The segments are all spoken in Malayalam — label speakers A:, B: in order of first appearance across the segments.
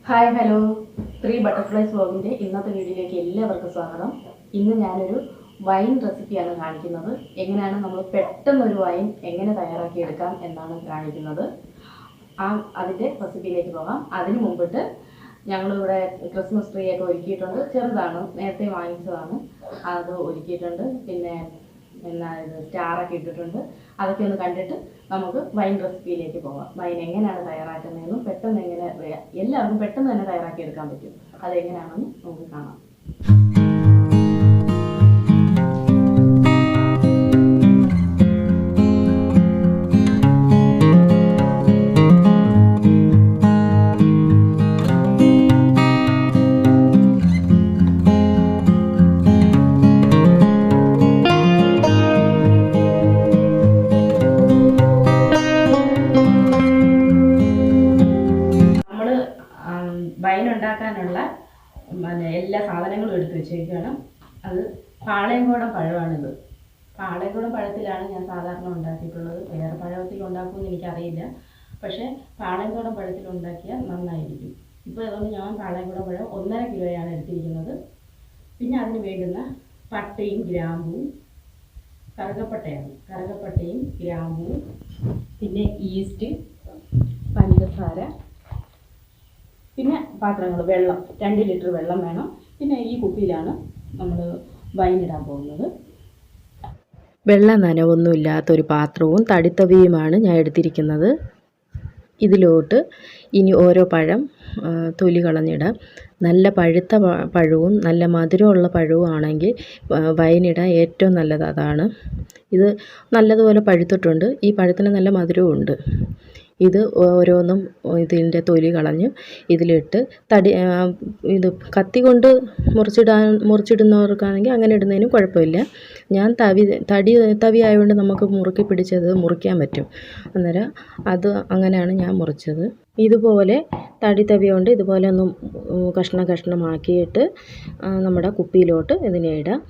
A: ഹായ് ഹലോ 3 ബട്ടർഫ്ലൈസ് വ്ലോഗിൻ്റെ ഇന്നത്തെ വീഡിയോയിലേക്ക് എല്ലാവർക്കും സ്വാഗതം. ഇന്ന് ഞാനൊരു വൈൻ റെസിപ്പിയാണ് കാണിക്കുന്നത്. എങ്ങനെയാണ് നമ്മൾ പെട്ടെന്നൊരു വൈൻ എങ്ങനെ തയ്യാറാക്കിയെടുക്കാം എന്നാണ് കാണിക്കുന്നത്. അതിൻ്റെ റെസിപ്പിയിലേക്ക് പോകാം. അതിന് മുമ്പിട്ട് ഞങ്ങളിവിടെ ക്രിസ്മസ് ട്രീ ഒക്കെ ഒരുക്കിയിട്ടുണ്ട്. ചെറുതാണ്, നേരത്തെ വാങ്ങിച്ചതാണ്. അത് ഒരുക്കിയിട്ടുണ്ട്. പിന്നെ സ്റ്റാറൊക്കെ ഇട്ടിട്ടുണ്ട്. അതൊക്കെ ഒന്ന് കണ്ടിട്ട് നമുക്ക് വൈൻ റെസിപ്പിയിലേക്ക് പോകാം. വൈൻ എങ്ങനെയാണ് തയ്യാറാക്കുന്നതെന്നും പെട്ടെന്ന് എല്ലാവർക്കും പെട്ടെന്ന് തന്നെ തയ്യാറാക്കിയെടുക്കാൻ പറ്റും. അതെങ്ങനെയാണെന്ന് നമുക്ക് കാണാം. വൈൻ ഉണ്ടാക്കാനുള്ള എല്ലാ സാധനങ്ങളും എടുത്ത് വെച്ചേക്കാണ്. അത് പാളയംകോടൻ പഴമാണിത്. പാളയംകോടൻ പഴത്തിലാണ് ഞാൻ സാധാരണ ഉണ്ടാക്കിയിട്ടുള്ളത്. വേറെ പഴത്തിൽ ഉണ്ടാക്കുമെന്ന് എനിക്കറിയില്ല. പക്ഷേ പാളയംകോടൻ പഴത്തിൽ ഉണ്ടാക്കിയാൽ നന്നായിരിക്കും. ഇപ്പോൾ അതുകൊണ്ട് ഞാൻ പാളയംകോടൻ പഴം 1.5 കിലോയാണ് എടുത്തിരിക്കുന്നത്. പിന്നെ അതിന് വേണ്ടുന്ന പട്ടയും ഗ്രാമ്പുവും, കറുകപ്പട്ടയും ഗ്രാമ്പുവും, പിന്നെ ഈസ്റ്റ്, പഞ്ചസാര, പിന്നെ പാത്രങ്ങൾ, വെള്ളം 2 ലിറ്റർ വെള്ളം വേണം. പിന്നെ ഈ കുപ്പിയിലാണ് നമ്മൾ വൈൻ ഇടാൻ പോകുന്നത്.
B: വെള്ള നനവൊന്നുമില്ലാത്തൊരു പാത്രവും തടിത്തവിയുമാണ് ഞാൻ എടുത്തിരിക്കുന്നത്. ഇതിലോട്ട് ഇനി ഓരോ പഴം തൊലി കളഞ്ഞിടാം. നല്ല പഴുത്ത പഴവും നല്ല മധുരമുള്ള പഴവും ആണെങ്കിൽ വൈനിടാൻ ഏറ്റവും നല്ലത് അതാണ്. ഇത് നല്ലതുപോലെ പഴുത്തിട്ടുണ്ട്. ഈ പഴത്തിന് നല്ല മധുരവും ഉണ്ട്. ഇത് ഓരോന്നും ഇതിൻ്റെ തൊലി കളഞ്ഞ് ഇതിലിട്ട് ഇത് കത്തി കൊണ്ട് മുറിച്ചിടുന്നവർക്കാണെങ്കിൽ അങ്ങനെ ഇടുന്നതിനും കുഴപ്പമില്ല. ഞാൻ തവി ആയതുകൊണ്ട് നമുക്ക് മുറുക്കി പിടിച്ചത് മുറിക്കാൻ പറ്റും. അന്നേരം അത് അങ്ങനെയാണ് ഞാൻ മുറിച്ചത്. ഇതുപോലെ തവി കൊണ്ട് ഇതുപോലെ ഒന്ന് കഷ്ണമാക്കിയിട്ട് നമ്മുടെ കുപ്പിയിലോട്ട് ഇതിനെ ഇടാം.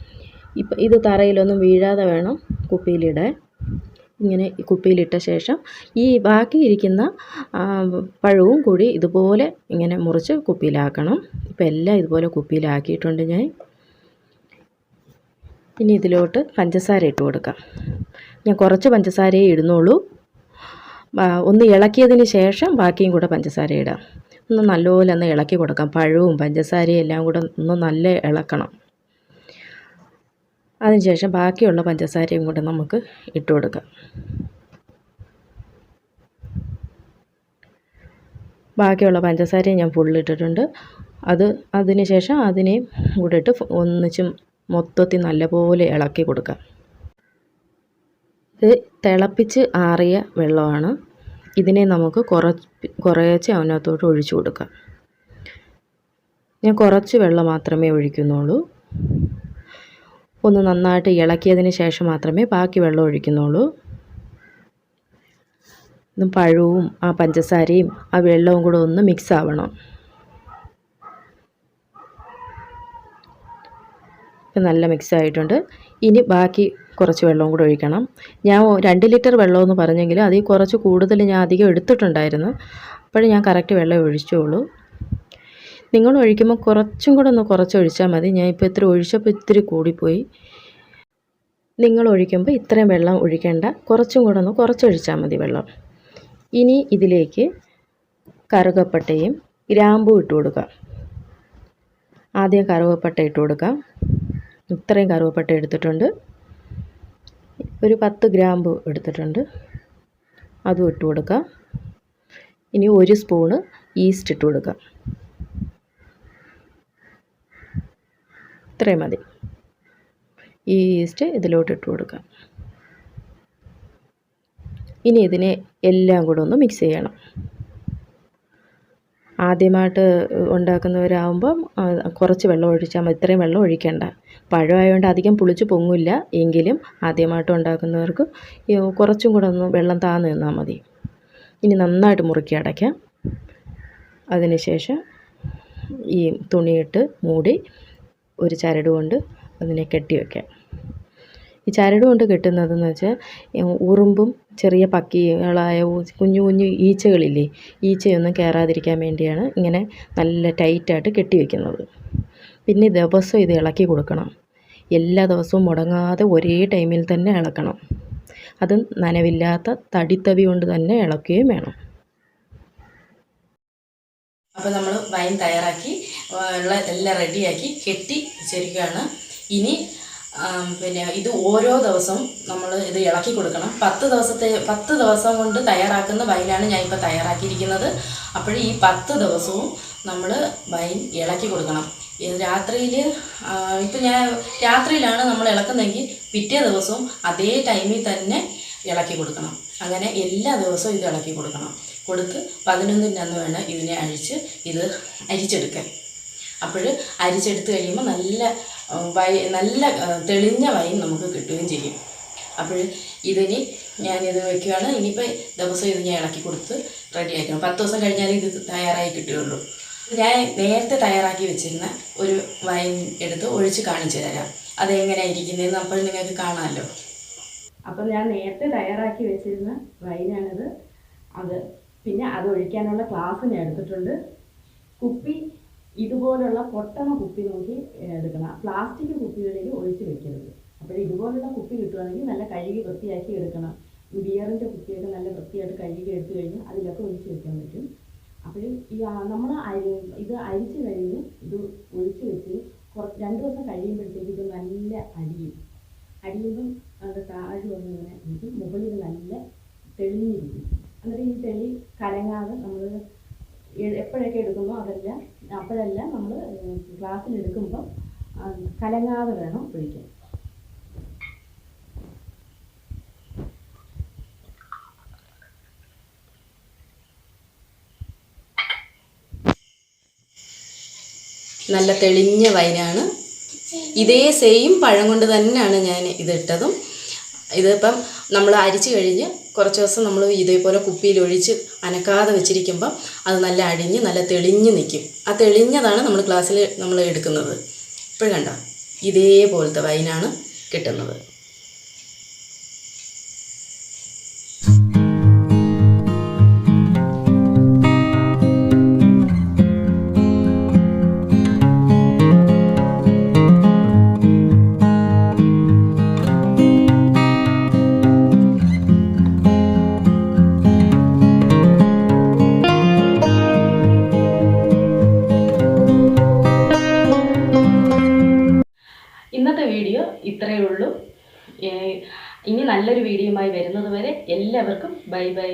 B: ഇത് തറയിലൊന്നും വീഴാതെ വേണം കുപ്പിയിലിടാൻ. ഇങ്ങനെ കുപ്പിയിലിട്ട ശേഷം ഈ ബാക്കിയിരിക്കുന്ന പഴവും കൂടി ഇതുപോലെ ഇങ്ങനെ മുറിച്ച് കുപ്പിയിലാക്കണം. ഇപ്പം എല്ലാം ഇതുപോലെ കുപ്പിയിലാക്കിയിട്ടുണ്ട് ഞാൻ. ഇനി ഇതിലോട്ട് പഞ്ചസാര ഇട്ട് കൊടുക്കാം. ഞാൻ കുറച്ച് പഞ്ചസാരയെ ഇടുന്നുള്ളൂ. ഒന്ന് ഇളക്കിയതിന് ശേഷം ബാക്കിയും കൂടെ പഞ്ചസാര ഇടാം. ഒന്ന് നല്ലപോലെ ഒന്ന് ഇളക്കി കൊടുക്കാം. പഴവും പഞ്ചസാരയും എല്ലാം കൂടെ ഒന്ന് നല്ല ഇളക്കണം. അതിനുശേഷം ബാക്കിയുള്ള പഞ്ചസാരയും കൂടെ നമുക്ക് ഇട്ട് കൊടുക്കാം. ബാക്കിയുള്ള പഞ്ചസാരയും ഞാൻ ഫുള്ളിട്ടിട്ടുണ്ട്. അതിന് ശേഷം അതിനെയും കൂടെ ഇട്ട് ഒന്നിച്ചും മൊത്തത്തിൽ നല്ലപോലെ ഇളക്കി കൊടുക്കാം. ഇത് തിളപ്പിച്ച് ആറിയ വെള്ളമാണ്. ഇതിനെ നമുക്ക് കുറേശ്ശെ അതിനകത്തോട്ട് ഒഴിച്ചു കൊടുക്കാം. ഞാൻ കുറച്ച് വെള്ളം മാത്രമേ ഒഴിക്കുന്നുള്ളൂ. ഒന്ന് നന്നായിട്ട് ഇളക്കിയതിന് ശേഷം മാത്രമേ ബാക്കി വെള്ളം ഒഴിക്കുന്നുള്ളൂ. പഴവും ആ പഞ്ചസാരയും ആ വെള്ളവും കൂടെ ഒന്ന് മിക്സ് ആവണം. ഇപ്പം നല്ല മിക്സ് ആയിട്ടുണ്ട്. ഇനി ബാക്കി കുറച്ച് വെള്ളവും കൂടെ ഒഴിക്കണം. ഞാൻ 2 ലിറ്റർ വെള്ളമെന്ന് പറഞ്ഞെങ്കിലും അതിൽ കുറച്ച് കൂടുതൽ ഞാൻ അധികം എടുത്തിട്ടുണ്ടായിരുന്നു. അപ്പോഴും ഞാൻ കറക്റ്റ് വെള്ളം ഒഴിച്ചോളൂ. നിങ്ങൾ ഒഴിക്കുമ്പോൾ കുറച്ചും കൂടെ ഒന്ന് കുറച്ചൊഴിച്ചാൽ മതി. ഞാൻ ഇപ്പോൾ ഇത്തിരി ഒഴിച്ചപ്പോൾ ഇത്തിരി കൂടിപ്പോയി. നിങ്ങൾ ഒഴിക്കുമ്പോൾ ഇത്രയും വെള്ളം ഒഴിക്കേണ്ട, കുറച്ചും കൂടെ ഒന്ന് കുറച്ചൊഴിച്ചാൽ മതി വെള്ളം. ഇനി ഇതിലേക്ക് കറുകപ്പട്ടയും ഗ്രാമ്പും ഇട്ട് കൊടുക്കാം. ആദ്യം കറുകപ്പട്ട ഇട്ട് കൊടുക്കാം. ഇത്രയും കറുകപ്പട്ട എടുത്തിട്ടുണ്ട്. ഒരു 10 ഗ്രാമ്പു എടുത്തിട്ടുണ്ട്. അതും ഇട്ട് കൊടുക്കാം. ഇനി 1 സ്പൂണ് ഈസ്റ്റ് ഇട്ട് കൊടുക്കാം. ഇത്രയും മതി. ഈ ഈസ്റ്റ് ഇതിലോട്ട് ഇട്ട് കൊടുക്കാം. ഇനി ഇതിനെ എല്ലാം കൂടെ ഒന്ന് മിക്സ് ചെയ്യണം. ആദ്യമായിട്ട് ഉണ്ടാക്കുന്നവരാകുമ്പം കുറച്ച് വെള്ളം ഒഴിച്ചാൽ മതി. ഇത്രയും വെള്ളം ഒഴിക്കേണ്ട. പഴമായതുകൊണ്ട് അധികം പുളിച്ച് പൊങ്ങില്ല. എങ്കിലും ആദ്യമായിട്ട് ഉണ്ടാക്കുന്നവർക്ക് കുറച്ചും കൂടെ ഒന്ന് വെള്ളം താഴ്ന്നു നിന്നാൽ മതി. ഇനി നന്നായിട്ട് മുറുക്കി അടയ്ക്കാം. അതിനുശേഷം ഈ തുണിയിട്ട് മൂടി ഒരു ചരട് കൊണ്ട് അതിനെ കെട്ടി വയ്ക്കാം. ഈ ചരട് കൊണ്ട് കെട്ടുന്നതെന്ന് വെച്ചാൽ ഉറുമ്പും ചെറിയ പക്കികളായ കുഞ്ഞു കുഞ്ഞു ഈച്ചകളില്ലേ, ഈച്ചയൊന്നും കയറാതിരിക്കാൻ വേണ്ടിയാണ് ഇങ്ങനെ നല്ല ടൈറ്റായിട്ട് കെട്ടി വയ്ക്കുന്നത്. പിന്നെ ദിവസവും ഇത് ഇളക്കി കൊടുക്കണം. എല്ലാ ദിവസവും മുടങ്ങാതെ ഒരേ ടൈമിൽ തന്നെ ഇളക്കണം. അത് നനവില്ലാത്ത തടിത്തവി കൊണ്ട് തന്നെ ഇളക്കുകയും വേണം.
A: അപ്പോൾ നമ്മൾ വൈൻ തയ്യാറാക്കി എല്ലാം റെഡിയാക്കി കെട്ടി വെച്ചിരിക്കുകയാണ്. ഇനി പിന്നെ ഇത് ഓരോ ദിവസവും നമ്മൾ ഇത് ഇളക്കി കൊടുക്കണം. 10 ദിവസം കൊണ്ട് തയ്യാറാക്കുന്ന വൈനാണ് ഞാൻ ഇപ്പോൾ തയ്യാറാക്കിയിരിക്കുന്നത്. അപ്പോൾ ഈ 10 ദിവസവും നമ്മൾ വൈൻ ഇളക്കി കൊടുക്കണം. രാത്രിയിൽ ഇപ്പം ഞാൻ രാത്രിയിലാണ് നമ്മൾ ഇളക്കുന്നതെങ്കിൽ പിറ്റേ ദിവസവും അതേ ടൈമിൽ തന്നെ ഇളക്കി കൊടുക്കണം. അങ്ങനെ എല്ലാ ദിവസവും ഇത് ഇളക്കി കൊടുക്കണം. കൊടുത്ത് 11-ൻ്റെ അന്ന് വേണം ഇതിനെ ഇത് അരിച്ചെടുക്കാൻ. അപ്പോൾ അരിച്ചെടുത്ത് കഴിയുമ്പോൾ നല്ല തെളിഞ്ഞ വൈൻ നമുക്ക് കിട്ടുകയും ചെയ്യും. അപ്പോൾ ഇതിന് ഞാനിത് വയ്ക്കുകയാണ്. ഇനിയിപ്പോൾ ദിവസം ഇത് ഞാൻ ഇളക്കി കൊടുത്ത് റെഡിയാക്കണം. 10 ദിവസം കഴിഞ്ഞാൽ ഇത് തയ്യാറായി കിട്ടുകയുള്ളൂ. ഞാൻ നേരത്തെ തയ്യാറാക്കി വെച്ചിരുന്ന ഒരു വൈൻ എടുത്ത് ഒഴിച്ച് കാണിച്ചു തരാം. അതെങ്ങനെയാണ് ഇരിക്കുന്നതെന്ന് അപ്പോൾ നിങ്ങൾക്ക് കാണാമല്ലോ. അപ്പം ഞാൻ നേരത്തെ തയ്യാറാക്കി വെച്ചിരുന്ന വൈനാണിത്. പിന്നെ അത് ഒഴിക്കാനുള്ള ഗ്ലാസ് ഞാൻ എടുത്തിട്ടുണ്ട്. കുപ്പി ഇതുപോലുള്ള പൊട്ടണ കുപ്പി നോക്കി എടുക്കണം. പ്ലാസ്റ്റിക് കുപ്പികളിൽ ഒഴിച്ച് വെക്കരുത്. അപ്പോൾ ഇതുപോലുള്ള കുപ്പി കിട്ടുകയാണെങ്കിൽ നല്ല കഴുകി വൃത്തിയാക്കി എടുക്കണം. ബിയറിൻ്റെ കുപ്പിയൊക്കെ നല്ല വൃത്തിയായിട്ട് കഴുകി എടുത്തു കഴിഞ്ഞാൽ അതിലൊക്കെ ഒഴിച്ച് വെക്കാൻ പറ്റും. അപ്പോൾ നമ്മൾ ഇത് അരിച്ച് കഴിഞ്ഞ് ഇത് ഒഴിച്ച് വെച്ച് 2 ദിവസം കഴിയുമ്പോഴത്തേക്ക് ഇത് നല്ല അടിയുമ്പം അത് താഴെ വന്നിങ്ങനെ ഇത് മുകളിൽ നല്ല തെളിഞ്ഞിരിക്കും. എന്നിട്ട് ഈ തെളി കലങ്ങാതെ നമ്മൾ എപ്പോഴൊക്കെ എടുക്കുന്നോ അപ്പോഴെല്ലാം നമ്മൾ ഗ്ലാസ്സിലെടുക്കുമ്പം കലങ്ങാതെ വേണം ഒഴിക്കാൻ. നല്ല തെളിഞ്ഞ വൈനാണ്. ഇതേ സെയിം പഴം കൊണ്ട് തന്നെയാണ് ഞാൻ ഇതിട്ടതും. ഇതിപ്പം നമ്മൾ അരിച്ച് കഴിഞ്ഞ് കുറച്ച് ദിവസം നമ്മൾ ഇതേപോലെ കുപ്പിയിൽ ഒഴിച്ച് അനക്കാതെ വെച്ചിരിക്കുമ്പം അത് നല്ല അടിഞ്ഞ് നല്ല തെളിഞ്ഞ് നിൽക്കും. ആ തെളിഞ്ഞതാണ് നമ്മൾ ഗ്ലാസ്സിൽ നമ്മൾ എടുക്കുന്നത്. ഇപ്പോഴും കണ്ടോ, ഇതേപോലത്തെ വൈനാണ് കിട്ടുന്നത്. ഇന്നത്തെ വീഡിയോ ഇത്രയേ ഉള്ളൂ. ഇനി നല്ലൊരു വീഡിയോയുമായി വരുന്നത് വരെ എല്ലാവർക്കും ബൈ ബൈ.